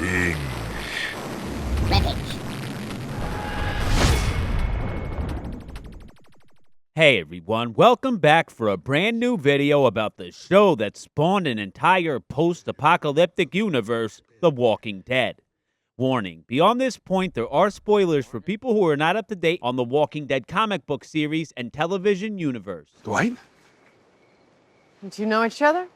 Rampage. Hey everyone, welcome back for a brand new video about the show that spawned an entire post-apocalyptic universe, The Walking Dead. Warning, beyond this point there are spoilers for people who are not up to date on The Walking Dead comic book series and television universe. Dwight? Do you know each other?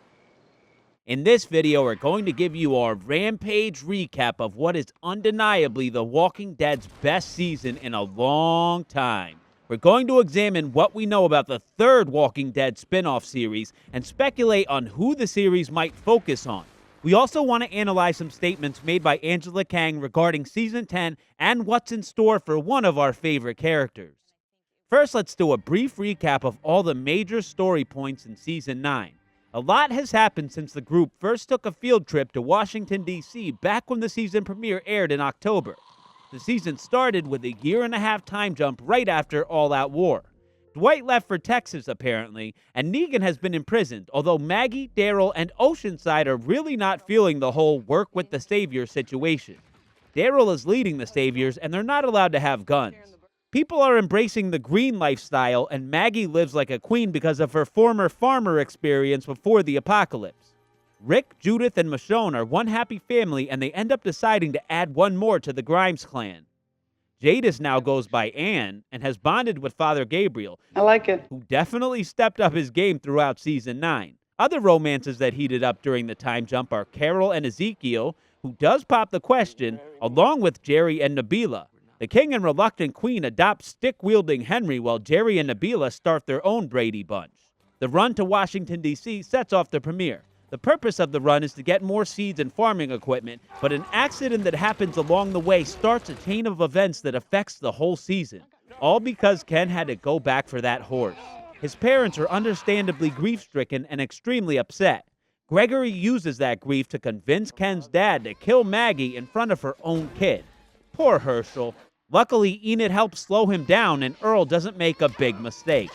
In this video, we're going to give you our Rampage recap of what is undeniably The Walking Dead's best season in a long time. We're going to examine what we know about the third Walking Dead spin-off series and speculate on who the series might focus on. We also want to analyze some statements made by Angela Kang regarding Season 10 and what's in store for one of our favorite characters. First, let's do a brief recap of all the major story points in Season 9. A lot has happened since the group first took a field trip to Washington, D.C. back when the season premiere aired in October. The season started with a year-and-a-half time jump right after All Out War. Dwight left for Texas, apparently, and Negan has been imprisoned, although Maggie, Daryl, and Oceanside are really not feeling the whole work with the Saviors situation. Daryl is leading the Saviors, and they're not allowed to have guns. People are embracing the green lifestyle, and Maggie lives like a queen because of her former farmer experience before the apocalypse. Rick, Judith, and Michonne are one happy family, and they end up deciding to add one more to the Grimes clan. Jadis now goes by Ann and has bonded with Father Gabriel, I like it. who definitely stepped up his game throughout Season 9. Other romances that heated up during the time jump are Carol and Ezekiel, who does pop the question, along with Jerry and Nabila. The king and reluctant queen adopt stick-wielding Henry while Jerry and Nabila start their own Brady Bunch. The run to Washington, D.C. sets off the premiere. The purpose of the run is to get more seeds and farming equipment, but an accident that happens along the way starts a chain of events that affects the whole season. All because Ken had to go back for that horse. His parents are understandably grief-stricken and extremely upset. Gregory uses that grief to convince Ken's dad to kill Maggie in front of her own kid. Poor Herschel. Luckily, Enid helps slow him down and Earl doesn't make a big mistake.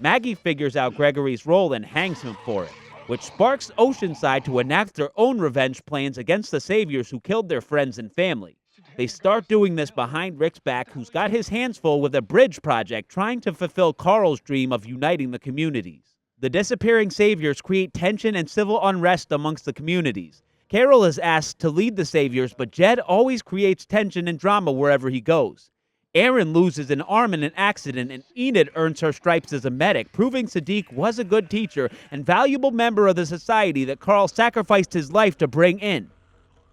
Maggie figures out Gregory's role and hangs him for it, which sparks Oceanside to enact their own revenge plans against the Saviors who killed their friends and family. They start doing this behind Rick's back, who's got his hands full with a bridge project trying to fulfill Carl's dream of uniting the communities. The disappearing Saviors create tension and civil unrest amongst the communities. Carol is asked to lead the Saviors, but Jed always creates tension and drama wherever he goes. Aaron loses an arm in an accident, and Enid earns her stripes as a medic, proving Sadiq was a good teacher and valuable member of the society that Carl sacrificed his life to bring in.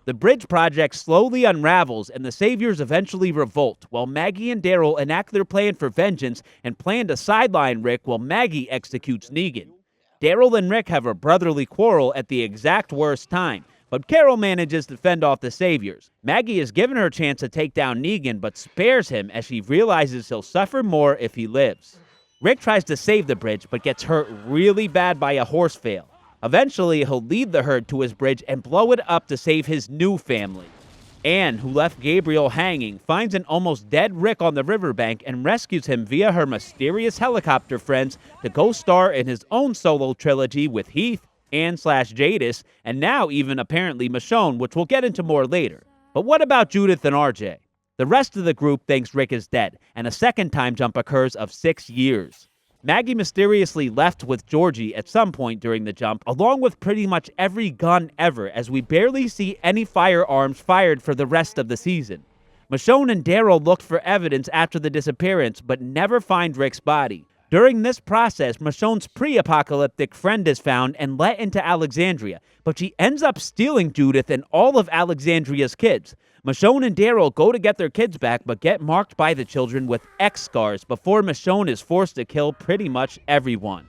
The bridge project slowly unravels, and the Saviors eventually revolt, while Maggie and Daryl enact their plan for vengeance and plan to sideline Rick while Maggie executes Negan. Daryl and Rick have a brotherly quarrel at the exact worst time, but Carol manages to fend off the Saviors. Maggie is given her chance to take down Negan, but spares him as she realizes he'll suffer more if he lives. Rick tries to save the bridge, but gets hurt really bad by a horse fail. Eventually, he'll lead the herd to his bridge and blow it up to save his new family. Anne, who left Gabriel hanging, finds an almost dead Rick on the riverbank and rescues him via her mysterious helicopter friends to go star in his own solo trilogy with Heath, Ann/Jadis, and now even apparently Michonne, which we'll get into more later. But what about Judith and RJ? The rest of the group thinks Rick is dead, and a second time jump occurs of 6 years. Maggie mysteriously left with Georgie at some point during the jump, along with pretty much every gun ever, as we barely see any firearms fired for the rest of the season. Michonne and Daryl looked for evidence after the disappearance, but never find Rick's body. During this process, Michonne's pre-apocalyptic friend is found and let into Alexandria, but she ends up stealing Judith and all of Alexandria's kids. Michonne and Daryl go to get their kids back, but get marked by the children with X scars before Michonne is forced to kill pretty much everyone.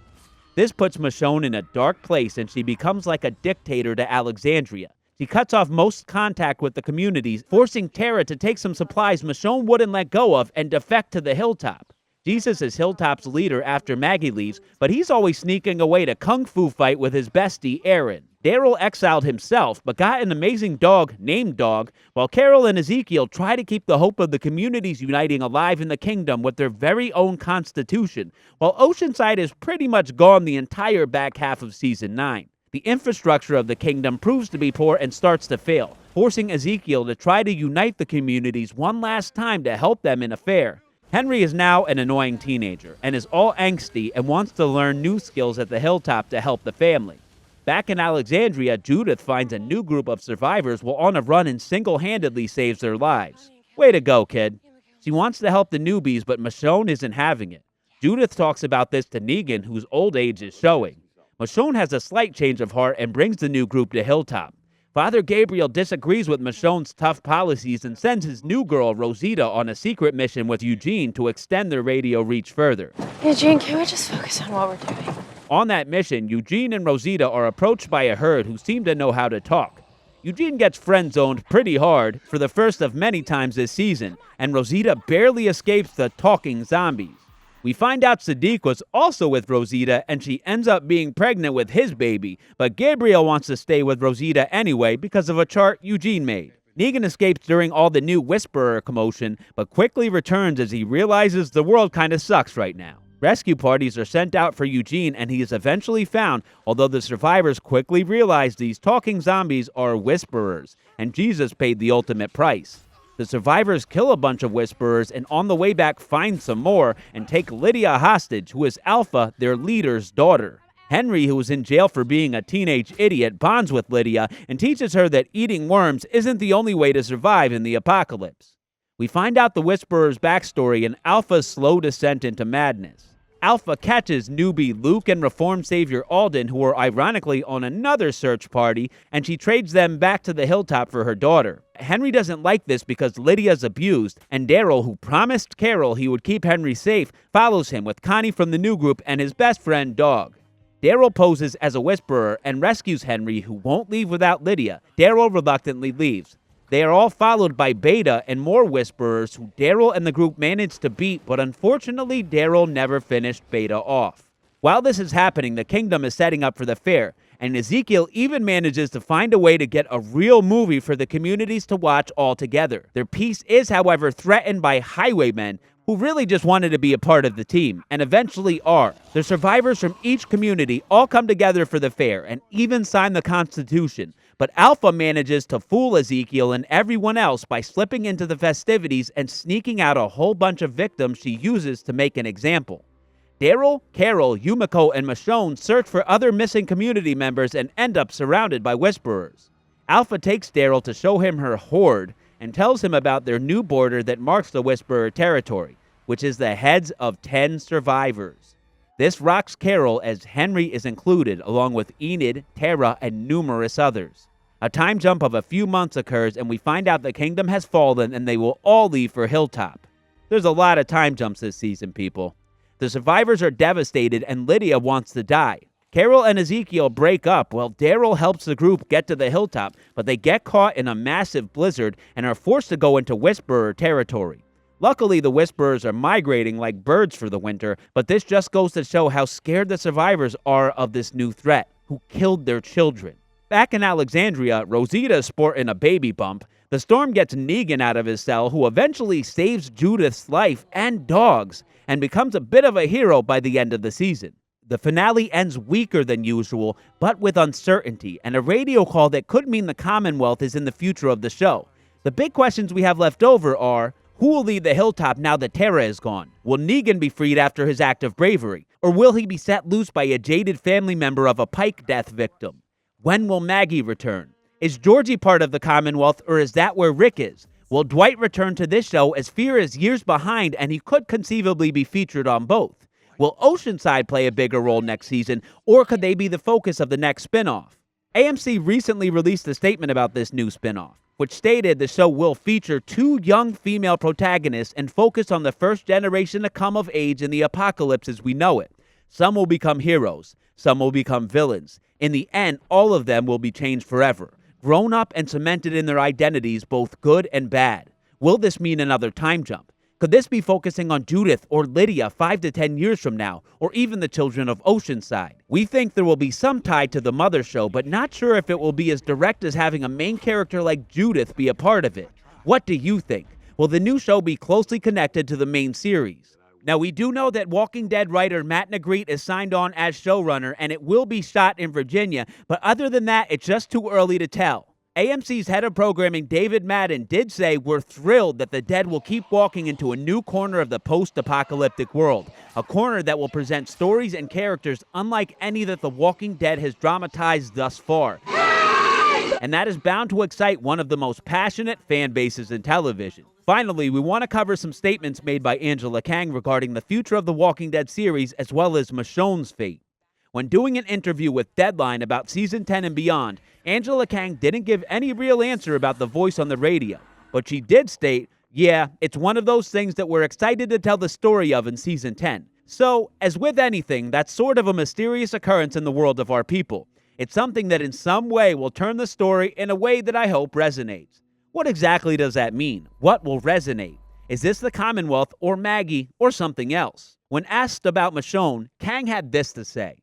This puts Michonne in a dark place, and she becomes like a dictator to Alexandria. She cuts off most contact with the communities, forcing Tara to take some supplies Michonne wouldn't let go of and defect to the Hilltop. Jesus is Hilltop's leader after Maggie leaves, but he's always sneaking away to kung fu fight with his bestie, Aaron. Daryl exiled himself, but got an amazing dog named Dog, while Carol and Ezekiel try to keep the hope of the communities uniting alive in the kingdom with their very own constitution, while Oceanside is pretty much gone the entire back half of Season 9. The infrastructure of the kingdom proves to be poor and starts to fail, forcing Ezekiel to try to unite the communities one last time to help them in a fair. Henry is now an annoying teenager and is all angsty and wants to learn new skills at the hilltop to help the family. Back in Alexandria, Judith finds a new group of survivors while on a run and single-handedly saves their lives. Way to go, kid. She wants to help the newbies, but Michonne isn't having it. Judith talks about this to Negan, whose old age is showing. Michonne has a slight change of heart and brings the new group to Hilltop. Father Gabriel disagrees with Michonne's tough policies and sends his new girl, Rosita, on a secret mission with Eugene to extend their radio reach further. Eugene, can we just focus on what we're doing? On that mission, Eugene and Rosita are approached by a herd who seem to know how to talk. Eugene gets friend-zoned pretty hard for the first of many times this season, and Rosita barely escapes the talking zombies. We find out Sadiq was also with Rosita, and she ends up being pregnant with his baby, but Gabriel wants to stay with Rosita anyway because of a chart Eugene made. Negan escapes during all the new Whisperer commotion, but quickly returns as he realizes the world kinda sucks right now. Rescue parties are sent out for Eugene, and he is eventually found, although the survivors quickly realize these talking zombies are Whisperers, and Jesus paid the ultimate price. The survivors kill a bunch of Whisperers and on the way back find some more and take Lydia hostage, who is Alpha, their leader's daughter. Henry, who is in jail for being a teenage idiot, bonds with Lydia and teaches her that eating worms isn't the only way to survive in the apocalypse. We find out the Whisperer's backstory and Alpha's slow descent into madness. Alpha catches newbie Luke and Reformed Savior Alden, who are ironically on another search party, and she trades them back to the hilltop for her daughter. Henry doesn't like this because Lydia's abused, and Daryl, who promised Carol he would keep Henry safe, follows him with Connie from the new group and his best friend, Dog. Daryl poses as a Whisperer and rescues Henry, who won't leave without Lydia. Daryl reluctantly leaves. They are all followed by Beta and more Whisperers who Daryl and the group managed to beat, but unfortunately Daryl never finished Beta off. While this is happening, the kingdom is setting up for the fair, and Ezekiel even manages to find a way to get a real movie for the communities to watch all together. Their peace is, however, threatened by highwaymen who really just wanted to be a part of the team, and eventually are. The survivors from each community all come together for the fair and even sign the Constitution. But Alpha manages to fool Ezekiel and everyone else by slipping into the festivities and sneaking out a whole bunch of victims she uses to make an example. Daryl, Carol, Yumiko, and Michonne search for other missing community members and end up surrounded by Whisperers. Alpha takes Daryl to show him her horde and tells him about their new border that marks the Whisperer territory, which is the heads of 10 survivors. This rocks Carol as Henry is included, along with Enid, Tara, and numerous others. A time jump of a few months occurs, and we find out the kingdom has fallen and they will all leave for Hilltop. There's a lot of time jumps this season, people. The survivors are devastated, and Lydia wants to die. Carol and Ezekiel break up while Daryl helps the group get to the Hilltop, but they get caught in a massive blizzard and are forced to go into Whisperer territory. Luckily, the Whisperers are migrating like birds for the winter, but this just goes to show how scared the survivors are of this new threat, who killed their children. Back in Alexandria, Rosita is sporting a baby bump. The storm gets Negan out of his cell, who eventually saves Judith's life and Dog's, and becomes a bit of a hero by the end of the season. The finale ends weaker than usual, but with uncertainty, and a radio call that could mean the Commonwealth is in the future of the show. The big questions we have left over are, who will lead the Hilltop now that Tara is gone? Will Negan be freed after his act of bravery? Or will he be set loose by a jaded family member of a Pike death victim? When will Maggie return? Is Georgie part of the Commonwealth, or is that where Rick is? Will Dwight return to this show, as Fear is years behind and he could conceivably be featured on both? Will Oceanside play a bigger role next season, or could they be the focus of the next spin-off? AMC recently released a statement about this new spin-off, which stated the show will feature 2 young female protagonists and focus on the first generation to come of age in the apocalypse as we know it. Some will become heroes, some will become villains. In the end, all of them will be changed forever, grown up and cemented in their identities, both good and bad. Will this mean another time jump? Could this be focusing on Judith or Lydia 5 to 10 years from now, or even the children of Oceanside? We think there will be some tie to the Mother show, but not sure if it will be as direct as having a main character like Judith be a part of it. What do you think? Will the new show be closely connected to the main series? Now, we do know that Walking Dead writer Matt Negrete is signed on as showrunner, and it will be shot in Virginia, but other than that, it's just too early to tell. AMC's head of programming, David Madden, did say, "We're thrilled that the dead will keep walking into a new corner of the post-apocalyptic world, a corner that will present stories and characters unlike any that The Walking Dead has dramatized thus far." And that is bound to excite one of the most passionate fan bases in television. Finally, we want to cover some statements made by Angela Kang regarding the future of the Walking Dead series as well as Michonne's fate. When doing an interview with Deadline about Season 10 and beyond, Angela Kang didn't give any real answer about the voice on the radio, but she did state, "Yeah, it's one of those things that we're excited to tell the story of in Season 10. So, as with anything, that's sort of a mysterious occurrence in the world of our people. It's something that in some way will turn the story in a way that I hope resonates." What exactly does that mean? What will resonate? Is this the Commonwealth or Maggie or something else? When asked about Michonne, Kang had this to say.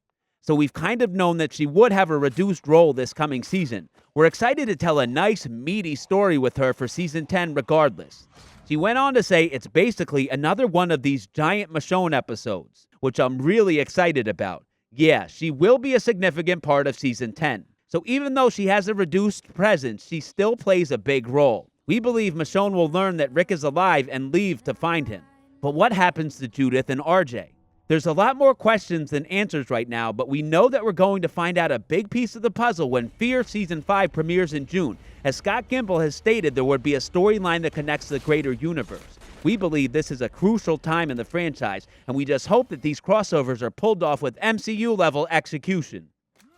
"So we've kind of known that she would have a reduced role this coming season. We're excited to tell a nice, meaty story with her for Season 10 regardless." She went on to say it's basically another one of these giant Michonne episodes, which I'm really excited about. Yeah, she will be a significant part of Season 10. So even though she has a reduced presence, she still plays a big role. We believe Michonne will learn that Rick is alive and leave to find him. But what happens to Judith and RJ? There's a lot more questions than answers right now, but we know that we're going to find out a big piece of the puzzle when Fear Season 5 premieres in June. As Scott Gimple has stated, there would be a storyline that connects the greater universe. We believe this is a crucial time in the franchise, and we just hope that these crossovers are pulled off with MCU-level execution.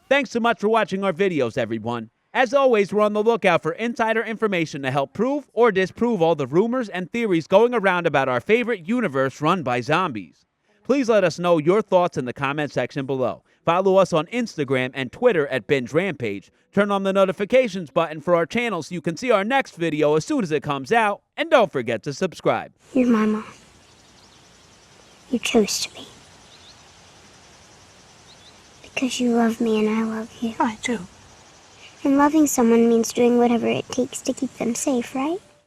Thanks so much for watching our videos, everyone. As always, we're on the lookout for insider information to help prove or disprove all the rumors and theories going around about our favorite universe run by zombies. Please let us know your thoughts in the comment section below. Follow us on Instagram and Twitter at Binge Rampage. Turn on the notifications button for our channel so you can see our next video as soon as it comes out. And don't forget to subscribe. You're my mom. You chose to be. Because you love me and I love you. I do. And loving someone means doing whatever it takes to keep them safe, right?